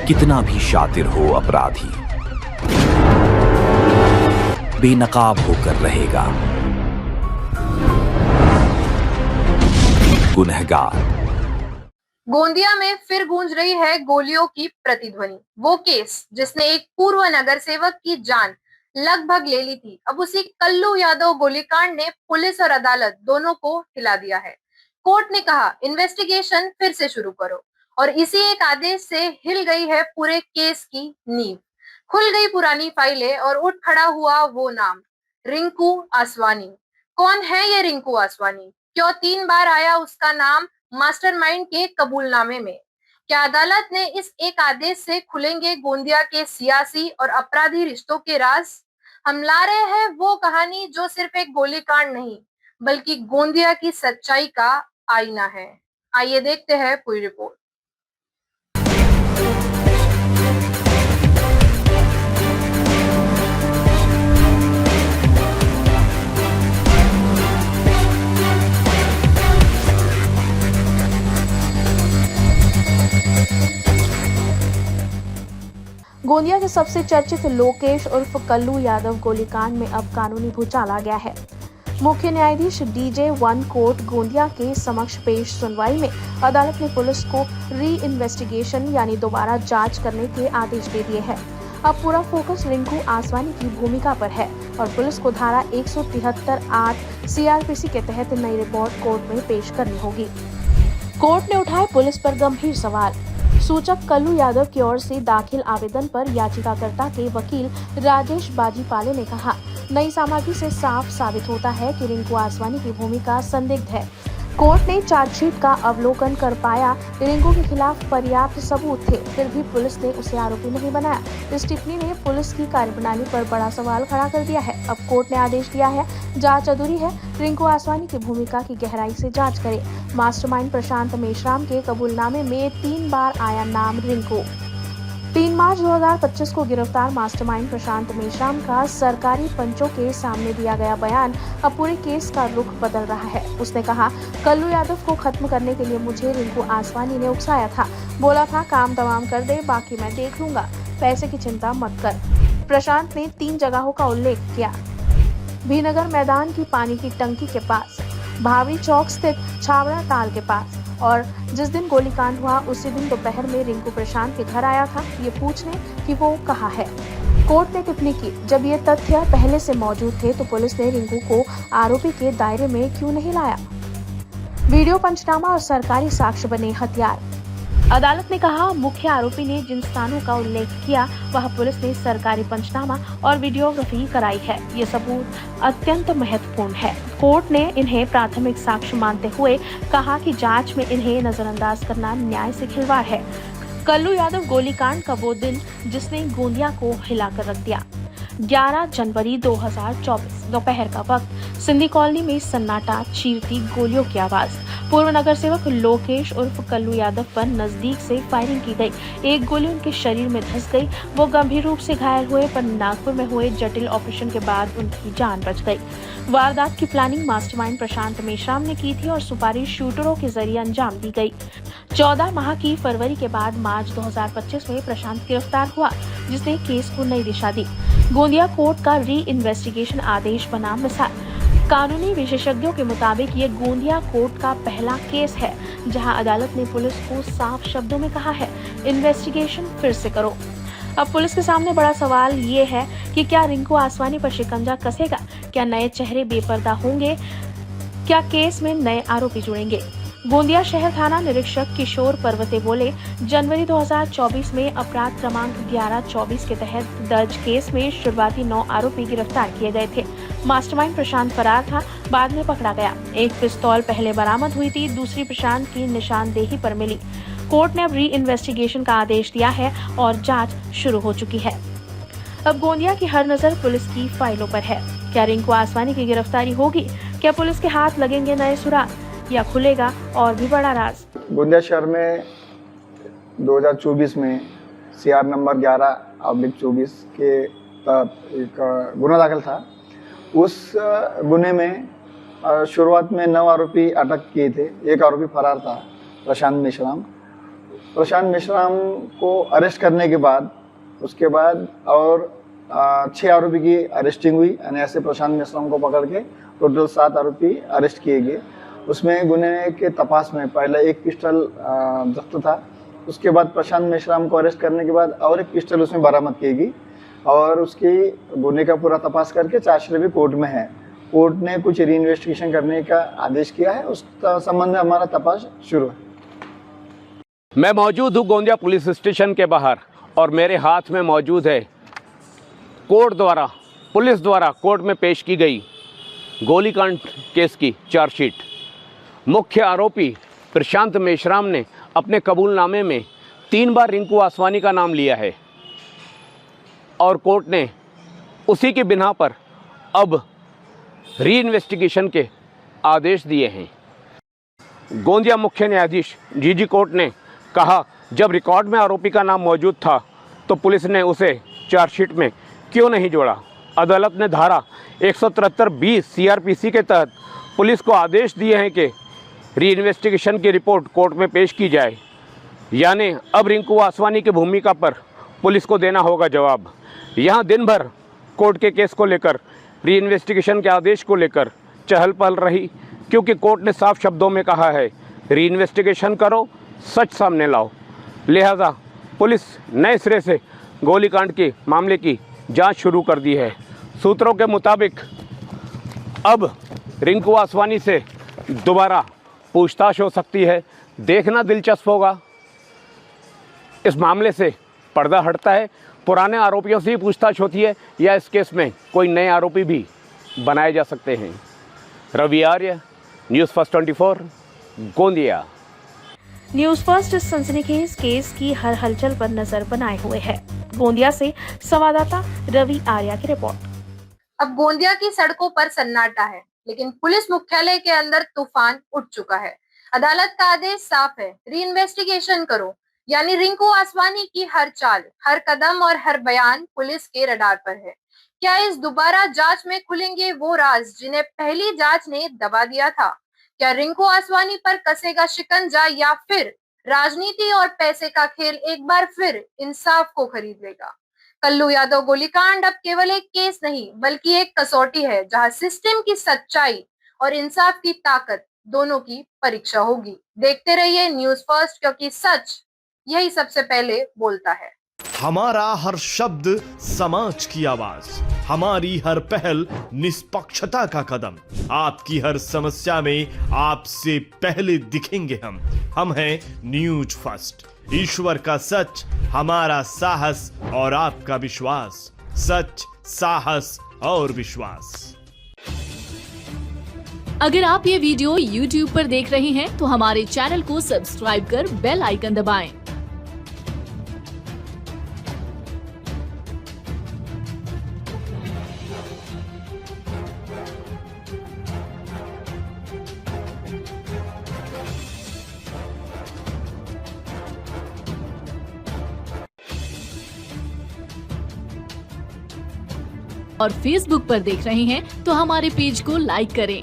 कितना भी शातिर हो अपराधी, बेनकाब होकर रहेगा गुनहगार। गोंदिया में फिर गूंज रही है गोलियों की प्रतिध्वनि। वो केस जिसने एक पूर्व नगर सेवक की जान लगभग ले ली थी, अब उसी कल्लू यादव गोलीकांड ने पुलिस और अदालत दोनों को हिला दिया है। कोर्ट ने कहा इन्वेस्टिगेशन फिर से शुरू करो, और इसी एक आदेश से हिल गई है पूरे केस की नींव। खुल गई पुरानी फाइलें और उठ खड़ा हुआ वो नाम, रिंकू आसवानी। कौन है ये रिंकू आसवानी? क्यों 3 बार आया उसका नाम मास्टरमाइंड के कबूलनामे में? क्या अदालत ने इस एक आदेश से खुलेंगे गोंदिया के सियासी और अपराधी रिश्तों के राज? हम ला रहे हैं वो कहानी जो सिर्फ एक गोलीकांड नहीं, बल्कि गोंदिया की सच्चाई का आईना है। आइए देखते हैं पूरी रिपोर्ट। गोंदिया के सबसे चर्चित लोकेश उर्फ कल्लू यादव गोलीकांड में अब कानूनी भूचाल आ गया है। मुख्य न्यायाधीश DJ1 कोर्ट गोंदिया के समक्ष पेश सुनवाई में अदालत ने पुलिस को री इन्वेस्टिगेशन यानी दोबारा जांच करने के आदेश दे दिए हैं। अब पूरा फोकस रिंकू आसवानी की भूमिका पर है और पुलिस को धारा 173(8) CRPC के तहत नई रिपोर्ट कोर्ट में पेश करनी होगी। कोर्ट ने उठाए पुलिस पर गंभीर सवाल। सूचक कल्लू यादव की ओर से दाखिल आवेदन पर याचिकाकर्ता के वकील राजेश बाजीपाले ने कहा, नई सामग्री से साफ साबित होता है कि रिंकू आसवानी की भूमिका संदिग्ध है। कोर्ट ने चार्जशीट का अवलोकन कर पाया रिंकू के खिलाफ पर्याप्त सबूत थे, फिर भी पुलिस ने उसे आरोपी नहीं बनाया। इस टिप्पणी ने पुलिस की कार्यप्रणाली पर बड़ा सवाल खड़ा कर दिया है। अब कोर्ट ने आदेश दिया है, जांच अधूरी है, रिंकू आसवानी की भूमिका की गहराई से जांच करे। मास्टरमाइंड प्रशांत मेश्राम के कबूलनामे में 3 बार आया नाम रिंकू। 3 मार्च 2025 को गिरफ्तार मास्टरमाइंड प्रशांत मेश्राम का सरकारी पंचों के सामने दिया गया बयान अब पूरे केस का रुख बदल रहा है। उसने कहा, कल्लू यादव को खत्म करने के लिए मुझे रिंकू आसवानी ने उकसाया था। बोला था काम तमाम कर दे, बाकी मैं देख लूंगा, पैसे की चिंता मत कर। प्रशांत ने 3 जगहों का उल्लेख किया, भीनगर मैदान की पानी की टंकी के पास, भावरी चौक स्थित छावड़ा ताल के पास, और जिस दिन गोलीकांड हुआ उसी दिन दोपहर में रिंकू प्रशांत के घर आया था ये पूछने कि वो कहाँ है। कोर्ट ने टिप्पणी की, जब ये तथ्य पहले से मौजूद थे तो पुलिस ने रिंकू को आरोपी के दायरे में क्यों नहीं लाया? वीडियो पंचनामा और सरकारी साक्ष्य बने हथियार। अदालत ने कहा, मुख्य आरोपी ने जिन स्थानों का उल्लेख किया वह पुलिस ने सरकारी पंचनामा और वीडियोग्राफी कराई है। ये सबूत अत्यंत महत्वपूर्ण है। कोर्ट ने इन्हें प्राथमिक साक्ष्य मानते हुए कहा कि जांच में इन्हें नजरअंदाज करना न्याय से खिलवाड़ है। कल्लू यादव गोलीकांड का वो दिन जिसने गोंदिया को हिलाकर रख दिया। 11 जनवरी 2024 दोपहर का वक्त, सिंधी कॉलोनी में सन्नाटा चीरती गोलियों की आवाज। पूर्व नगर सेवक लोकेश उर्फ कल्लू यादव पर नजदीक से फायरिंग की गई। एक गोली उनके शरीर में धंस गई। वो गंभीर रूप से घायल हुए, पर नागपुर में हुए जटिल ऑपरेशन के बाद उनकी जान बच गई। वारदात की प्लानिंग मास्टरमाइंड प्रशांत मेश्राम ने की थी और सुपारी शूटरों के जरिए अंजाम दी गई। 14 माह की फरवरी के बाद मार्च 2025 में प्रशांत गिरफ्तार हुआ, जिसने केस को नई दिशा दी। गोंदिया कोर्ट का री इन्वेस्टिगेशन आदेश बना मिसाल। कानूनी विशेषज्ञों के मुताबिक ये गोंदिया कोर्ट का पहला केस है जहां अदालत ने पुलिस को साफ शब्दों में कहा है, इन्वेस्टिगेशन फिर से करो। अब पुलिस के सामने बड़ा सवाल ये है कि क्या रिंकू आसवानी पर शिकंजा कसेगा? क्या नए चेहरे बेपर्दा होंगे? क्या केस में नए आरोपी जुड़ेंगे? गोंदिया शहर थाना निरीक्षक किशोर पर्वते बोले, जनवरी 2024 में अपराध क्रमांक 1124 के तहत दर्ज केस में शुरुआती 9 आरोपी गिरफ्तार किए गए थे। मास्टरमाइंड प्रशांत फरार था, बाद में पकड़ा गया। एक पिस्तौल पहले बरामद हुई थी, दूसरी प्रशांत की निशानदेही पर मिली। कोर्ट ने अब री इन्वेस्टिगेशन का आदेश दिया है और जांच शुरू हो चुकी है। अब गोंदिया की हर नजर पुलिस की फाइलों पर है। क्या रिंकू आसवानी की गिरफ्तारी होगी? क्या पुलिस के हाथ लगेंगे नए सुराग, या खुलेगा और भी बड़ा राज? गोंदिया शहर में 2024 में CR नंबर 11/24 के एक गुना दाखिल था। उस गुने में शुरुआत में 9 आरोपी अटक किए थे। एक आरोपी फरार था, प्रशांत मेश्राम। प्रशांत मेश्राम को अरेस्ट करने के बाद उसके बाद और 6 आरोपी की अरेस्टिंग हुई, यानी ऐसे प्रशांत मेश्राम को पकड़ के टोटल 7 आरोपी अरेस्ट किए गए। उसमें गुने के तपास में पहले एक पिस्टल जब्त था, उसके बाद प्रशांत मेश्राम को अरेस्ट करने के बाद और एक पिस्टल उसमें बरामद की गई और उसकी गुने का पूरा तपास करके चार्जशीट भी कोर्ट में है। कोर्ट ने कुछ री इन्वेस्टिगेशन करने का आदेश किया है, उस संबंध में हमारा तपास शुरू है। मैं मौजूद हूँ गोंदिया पुलिस स्टेशन के बाहर और मेरे हाथ में मौजूद है पुलिस द्वारा कोर्ट में पेश की गई गोलीकांड केस की चार्जशीट। मुख्य आरोपी प्रशांत मेश्राम ने अपने कबूलनामे में 3 बार रिंकू आसवानी का नाम लिया है और कोर्ट ने उसी की बिना पर अब री इन्वेस्टिगेशन के आदेश दिए हैं। गोंदिया मुख्य न्यायाधीश जीजी कोर्ट ने कहा, जब रिकॉर्ड में आरोपी का नाम मौजूद था तो पुलिस ने उसे चार्जशीट में क्यों नहीं जोड़ा। अदालत ने धारा 173(20) CRPC के तहत पुलिस को आदेश दिए हैं कि री इन्वेस्टिगेशन की रिपोर्ट कोर्ट में पेश की जाए, यानी अब रिंकू आसवानी की भूमिका पर पुलिस को देना होगा जवाब। यहाँ दिन भर कोर्ट के केस को लेकर, री इन्वेस्टिगेशन के आदेश को लेकर चहल पहल रही, क्योंकि कोर्ट ने साफ शब्दों में कहा है री इन्वेस्टिगेशन करो, सच सामने लाओ। लिहाजा पुलिस नए सिरे से गोलीकांड के मामले की जांच शुरू कर दी है। सूत्रों के मुताबिक अब रिंकू आसवानी से दोबारा पूछताछ हो सकती है। देखना दिलचस्प होगा, इस मामले से पर्दा हटता है, पुराने आरोपियों से ही पूछताछ होती है या इस केस में कोई नए आरोपी भी बनाए जा सकते हैं। Ravi Arya, news first 24, Gondia. News first इस सनसनीखेज केस की हर हलचल पर नजर बनाए हुए है। गोंदिया से संवाददाता रवि आर्या की रिपोर्ट। अब गोंदिया की सड़कों पर सन्नाटा है, लेकिन पुलिस मुख्यालय के अंदर तूफान उठ चुका है। अदालत का आदेश साफ है, री इन्वेस्टिगेशन करो, यानी रिंकू आसवानी की हर चाल, हर कदम और हर बयान पुलिस के रडार पर है। क्या इस दोबारा जांच में खुलेंगे वो राज जिन्हें पहली जांच ने दबा दिया था? क्या रिंकू आसवानी पर कसेगा शिकंजा या फिर राजनीति और पैसे का खेल एक बार फिर इंसाफ को खरीद लेगा? कल्लू यादव गोलीकांड अब केवल एक केस नहीं बल्कि एक कसौटी है, जहां सिस्टम की सच्चाई और इंसाफ की ताकत दोनों की परीक्षा होगी। देखते रहिए न्यूज़ फर्स्ट, क्योंकि सच यही सबसे पहले बोलता है। हमारा हर शब्द समाज की आवाज, हमारी हर पहल निष्पक्षता का कदम, आपकी हर समस्या में आपसे पहले दिखेंगे हम हैं न्यूज फर्स्ट। ईश्वर का सच, हमारा साहस और आपका विश्वास। सच, साहस और विश्वास। अगर आप ये वीडियो YouTube पर देख रहे हैं तो हमारे चैनल को सब्सक्राइब कर बेल आइकन दबाएं। और Facebook पर देख रहे हैं तो हमारे पेज को लाइक करें।